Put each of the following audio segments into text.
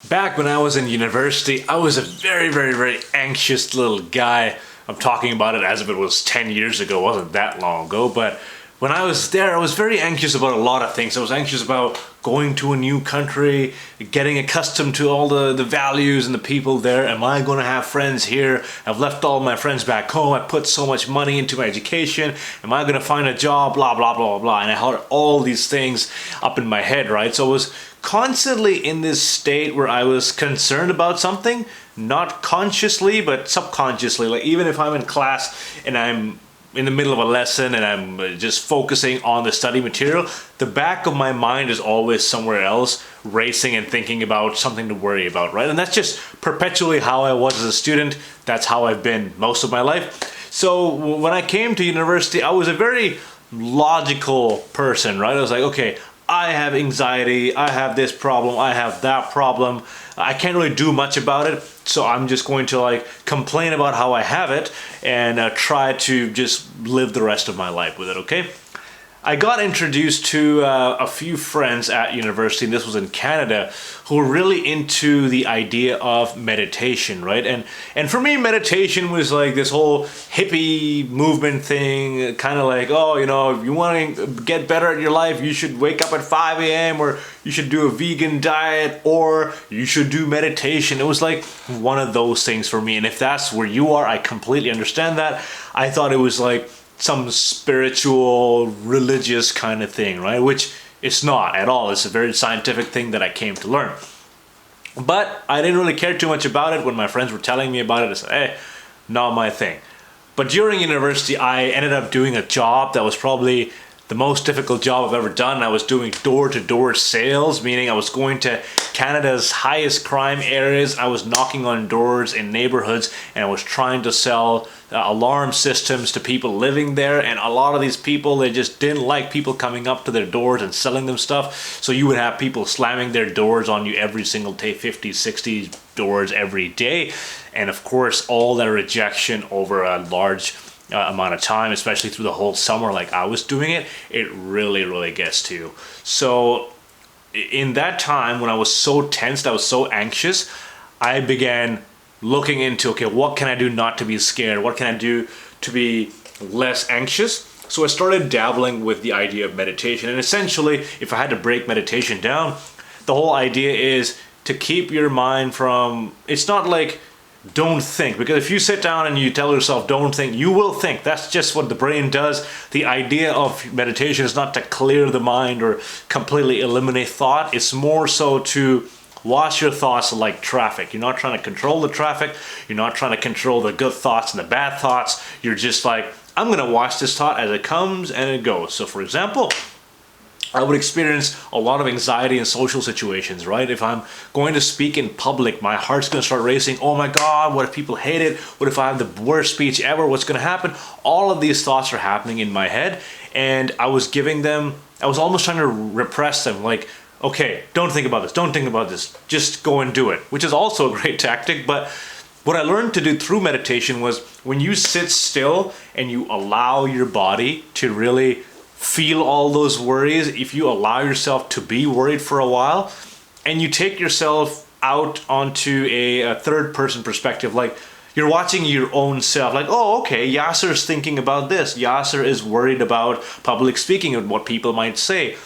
Back when I was in university, I was a very anxious little guy. I'm talking about it as if it was 10 years ago, it wasn't that long ago, but when I was there, I was very anxious about a lot of things. I was anxious about going to a new country, getting accustomed to all the values and the people there. Am I going to have friends here? I've left all my friends back home. I put so much money into my education. Am I going to find a job? Blah, blah, blah, blah. And I had all these things up in my head, right? So I was constantly in this state where I was concerned about something, not consciously, but subconsciously. Like even if I'm in class and I'm in the middle of a lesson and I'm just focusing on the study material, the back of my mind is always somewhere else, racing and thinking about something to worry about, right? And that's just perpetually how I was as a student. That's how I've been most of my life. So when I came to university, I was a very logical person, right? I was like, okay, I have anxiety, I have this problem, I have that problem. I can't really do much about it, so I'm just going to like complain about how I have it and try to just live the rest of my life with it, okay? I got introduced to a few friends at university, and this was in Canada, who were really into the idea of meditation, right? And for me, meditation was like this whole hippie movement thing, kind of like, oh, you know, if you want to get better at your life, you should wake up at 5 a.m. or you should do a vegan diet or you should do meditation. It was like one of those things for me. And if that's where you are, I completely understand that. I thought it was like some spiritual, religious kind of thing, right? Which it's not at all. It's a very scientific thing that I came to learn. But I didn't really care too much about it. When my friends were telling me about it, I said, hey, not my thing. But during university, I ended up doing a job that was probably the most difficult job I've ever done. I was doing door-to-door sales, meaning I was going to Canada's highest crime areas. I was knocking on doors in neighborhoods and I was trying to sell alarm systems to people living there. And a lot of these people, they just didn't like people coming up to their doors and selling them stuff. So you would have people slamming their doors on you every single day, 50, 60 doors every day. And of course, all that rejection over a large amount of time, especially through the whole summer like I was doing it, it really gets to you. So in that time when I was so tensed, I was so anxious, I began looking into, okay, what can I do not to be scared? What can I do to be less anxious? So I started dabbling with the idea of meditation. And essentially, if I had to break meditation down, the whole idea is to keep your mind from, it's not like don't think, because if you sit down and you tell yourself don't think, you will think. That's just what the brain does. The idea of meditation is not to clear the mind or completely eliminate thought. It's more so to watch your thoughts like traffic. You're not trying to control the traffic. You're not trying to control the good thoughts and the bad thoughts. You're just like, I'm going to watch this thought as it comes and it goes. So for example, I would experience a lot of anxiety in social situations, right? If I'm going to speak in public, my heart's going to start racing. Oh my God, what if people hate it? What if I have the worst speech ever? What's going to happen? All of these thoughts are happening in my head. And I was almost trying to repress them. Like, okay, don't think about this. Don't think about this. Just go and do it, which is also a great tactic. But what I learned to do through meditation was when you sit still and you allow your body to really feel all those worries, if you allow yourself to be worried for a while and you take yourself out onto a third person perspective, like you're watching your own self, like, oh, okay, Yasser's thinking about this. Yasser is worried about public speaking and what people might say.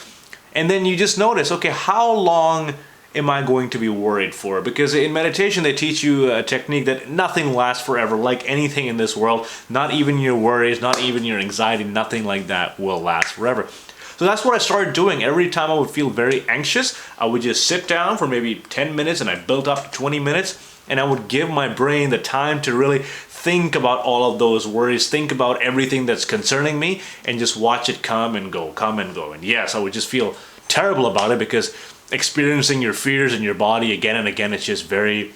And then you just notice, okay, how long am I going to be worried for? Because in meditation, they teach you a technique that nothing lasts forever, like anything in this world. Not even your worries, not even your anxiety, nothing like that will last forever. So that's what I started doing. Every time I would feel very anxious, I would just sit down for maybe 10 minutes and I built up to 20 minutes and I would give my brain the time to really think about all of those worries, think about everything that's concerning me and just watch it come and go, come and go. And yes, I would just feel terrible about it because experiencing your fears in your body again and again, it's just very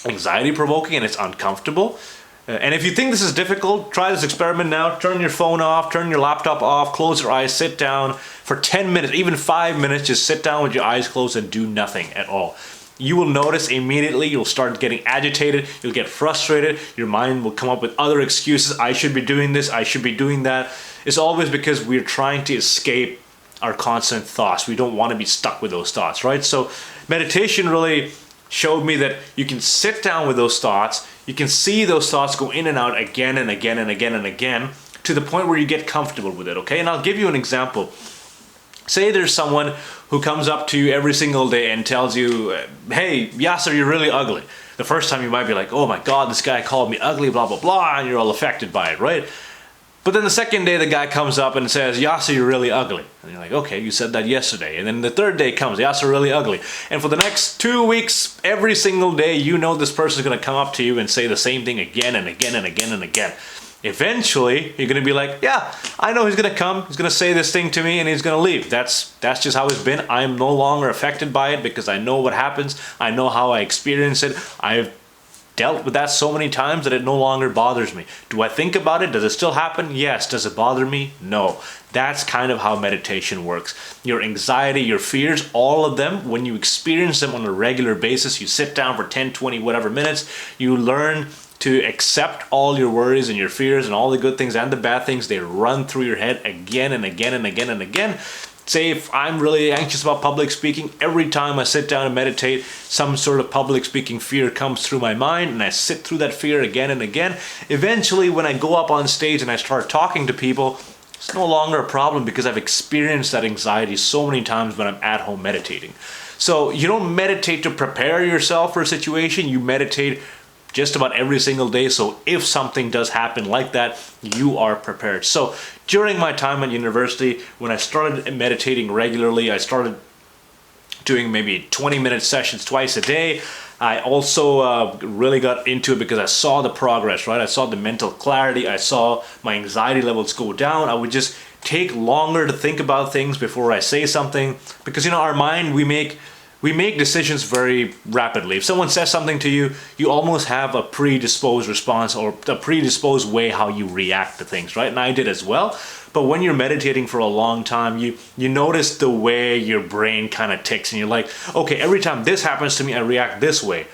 anxiety provoking and it's uncomfortable. And if you think this is difficult, try this experiment now. Turn your phone off, turn your laptop off, close your eyes, sit down for 10 minutes, even 5 minutes, just sit down with your eyes closed and do nothing at all. You will notice immediately you'll start getting agitated, you'll get frustrated, your mind will come up with other excuses. I should be doing this, I should be doing that. It's always because we're trying to escape our constant thoughts. We don't want to be stuck with those thoughts, right? So meditation really showed me that you can sit down with those thoughts, you can see those thoughts go in and out again and again and again and again to the point where you get comfortable with it, okay? And I'll give you an example. Say there's someone who comes up to you every single day and tells you, hey, Yasser, you're really ugly. The first time you might be like, oh my God, this guy called me ugly, blah, blah, blah, and you're all affected by it, right? But then the second day the guy comes up and says, Yasser, you're really ugly. And you're like, okay, you said that yesterday. And then the third day comes, Yasser, really ugly. And for the next 2 weeks, every single day, you know this person's gonna come up to you and say the same thing again and again and again and again. Eventually, you're gonna be like, yeah, I know he's gonna come, he's gonna say this thing to me, and he's gonna leave. That's just how it's been. I'm no longer affected by it because I know what happens. I know how I experience it. I've dealt with that so many times that it no longer bothers me. Do I think about it? Does it still happen? Yes. Does it bother me? No. That's kind of how meditation works. Your anxiety, your fears, all of them, when you experience them on a regular basis, you sit down for 10, 20, whatever minutes, you learn to accept all your worries and your fears and all the good things and the bad things. They run through your head again and again and again and again. Say if I'm really anxious about public speaking, every time I sit down and meditate, some sort of public speaking fear comes through my mind and I sit through that fear again and again. Eventually, when I go up on stage and I start talking to people, it's no longer a problem because I've experienced that anxiety so many times when I'm at home meditating. So you don't meditate to prepare yourself for a situation, you meditate just about every single day. So if something does happen like that, you are prepared. So during my time at university, when I started meditating regularly, I started doing maybe 20-minute sessions twice a day. I also really got into it because I saw the progress, right? I saw the mental clarity. I saw my anxiety levels go down. I would just take longer to think about things before I say something because, you know, our mind, we make decisions very rapidly. If someone says something to you, you almost have a predisposed response or a predisposed way how you react to things, right? And I did as well. But when you're meditating for a long time, you notice the way your brain kind of ticks and you're like, okay, every time this happens to me, I react this way.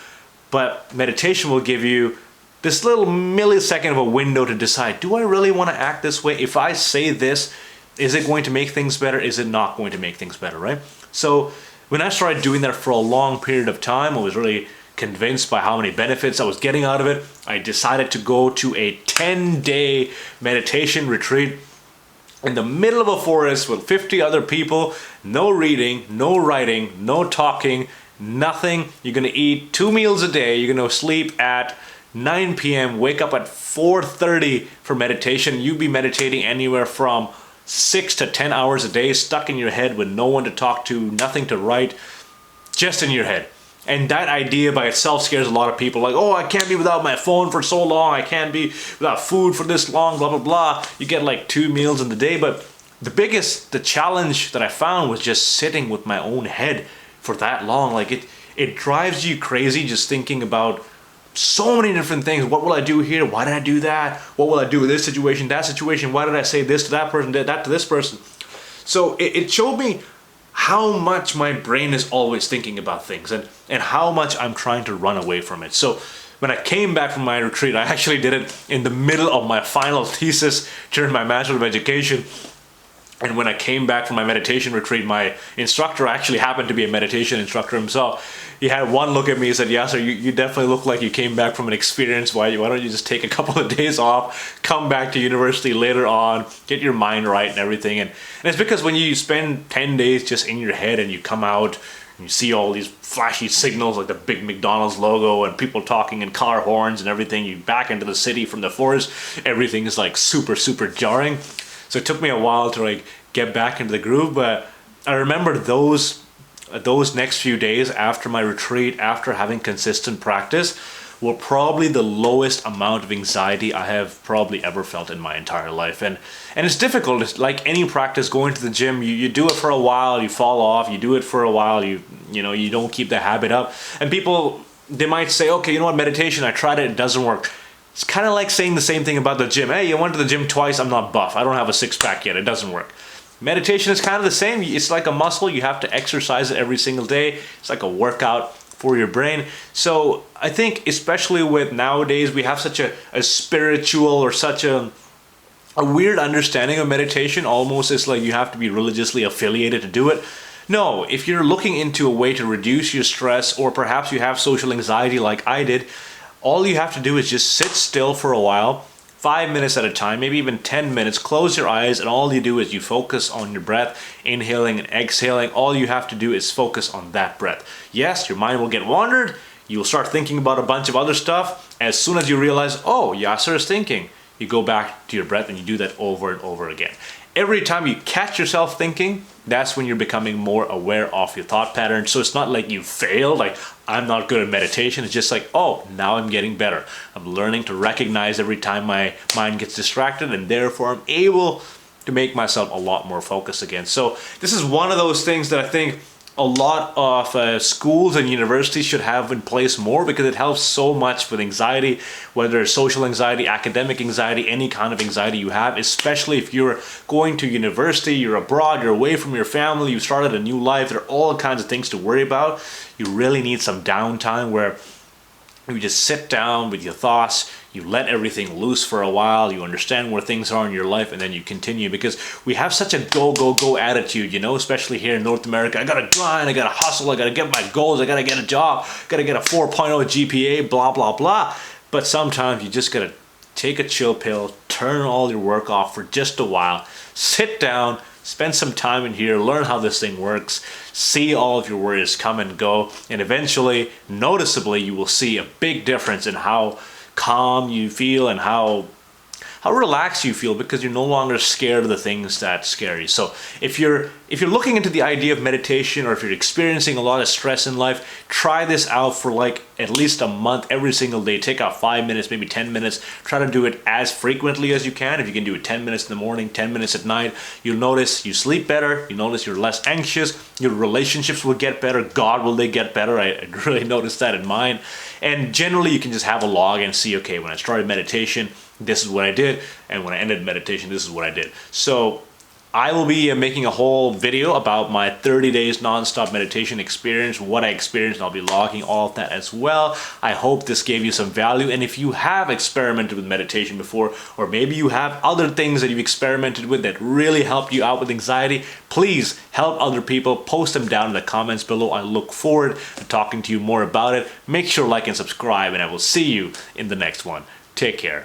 But meditation will give you this little millisecond of a window to decide, do I really want to act this way? If I say this, is it going to make things better? Is it not going to make things better, right? So when I started doing that for a long period of time, I was really convinced by how many benefits I was getting out of it. I decided to go to a 10-day meditation retreat in the middle of a forest with 50 other people, no reading, no writing, no talking, nothing. You're gonna eat 2 meals a day, you're gonna sleep at 9 p.m., wake up at 4:30 for meditation. You'd be meditating anywhere from 6 to 10 hours a day, stuck in your head with no one to talk to, nothing to write, just in your head. And that idea by itself scares a lot of people. Like, oh, I can't be without my phone for so long. I can't be without food for this long, blah, blah, blah. You get like 2 meals in the day. But the challenge that I found was just sitting with my own head for that long. Like it drives you crazy just thinking about so many different things. What will I do here? Why did I do that? What will I do with this situation, that situation? Why did I say this to that person, did that to this person? So it showed me how much my brain is always thinking about things and how much I'm trying to run away from it. So when I came back from my retreat, I actually did it in the middle of my final thesis during my Master of Education. And when I came back from my meditation retreat, my instructor actually happened to be a meditation instructor himself. He had one look at me and said, Yasser, you definitely look like you came back from an experience. Why don't you just take a couple of days off, come back to university later on, get your mind right and everything. And it's because when you spend 10 days just in your head and you come out and you see all these flashy signals like the big McDonald's logo and people talking and car horns and everything, you back into the city from the forest, everything is like super, super jarring. So it took me a while to like get back into the groove, but I remember those next few days after my retreat, after having consistent practice, were probably the lowest amount of anxiety I have probably ever felt in my entire life. And it's difficult. It's like any practice, going to the gym, you do it for a while, you fall off, you do it for a while, you don't keep the habit up. And people, they might say, okay, you know what, meditation, I tried it doesn't work. It's kind of like saying the same thing about the gym. Hey, I went to the gym twice, I'm not buff. I don't have a six-pack yet, it doesn't work. Meditation is kind of the same. It's like a muscle. You have to exercise it every single day. It's like a workout for your brain. So I think especially with nowadays, we have such a spiritual or such a a weird understanding of meditation. Almost it's like you have to be religiously affiliated to do it. No, if you're looking into a way to reduce your stress, or perhaps you have social anxiety like I did, all you have to do is just sit still for a while, 5 minutes at a time, maybe even 10 minutes, close your eyes, and all you do is you focus on your breath, inhaling and exhaling. All you have to do is focus on that breath. Yes, your mind will get wandered, you'll start thinking about a bunch of other stuff. As soon as you realize, oh, Yasser is thinking, you go back to your breath and you do that over and over again. Every time you catch yourself thinking, that's when you're becoming more aware of your thought pattern. So it's not like you failed, like I'm not good at meditation. It's just like, oh, now I'm getting better. I'm learning to recognize every time my mind gets distracted, and therefore I'm able to make myself a lot more focused again. So this is one of those things that I think a lot of schools and universities should have in place more, because it helps so much with anxiety, whether it's social anxiety, academic anxiety, any kind of anxiety you have, especially if you're going to university, you're abroad, you're away from your family, you started a new life. There are all kinds of things to worry about. You really need some downtime where you just sit down with your thoughts, you let everything loose for a while, you understand where things are in your life, and then you continue. Because we have such a go, go, go attitude, you know, especially here in North America. I gotta grind, I gotta hustle, I gotta get my goals, I gotta get a job, gotta get a 4.0 GPA, blah, blah, blah. But sometimes you just gotta take a chill pill, turn all your work off for just a while, sit down, spend some time in here, learn how this thing works, see all of your worries come and go, and eventually, noticeably, you will see a big difference in how calm you feel and how relaxed you feel, because you're no longer scared of the things that scare you. So if you're looking into the idea of meditation, or if you're experiencing a lot of stress in life, try this out for like at least a month, every single day. Take out 5 minutes, maybe 10 minutes. Try to do it as frequently as you can. If you can do it 10 minutes in the morning, 10 minutes at night, you'll notice you sleep better. You notice you're less anxious. Your relationships will get better. God, will they get better? I really noticed that in mine. And generally, you can just have a log and see, okay, when I started meditation, this is what I did, and when I ended meditation, this is what I did. So I will be making a whole video about my 30 days non-stop meditation experience, what I experienced, and I'll be logging all of that as well. I hope this gave you some value, and if you have experimented with meditation before, or maybe you have other things that you've experimented with that really helped you out with anxiety, please help other people. Post them down in the comments below. I look forward to talking to you more about it. Make sure to like and subscribe, and I will see you in the next one. Take care.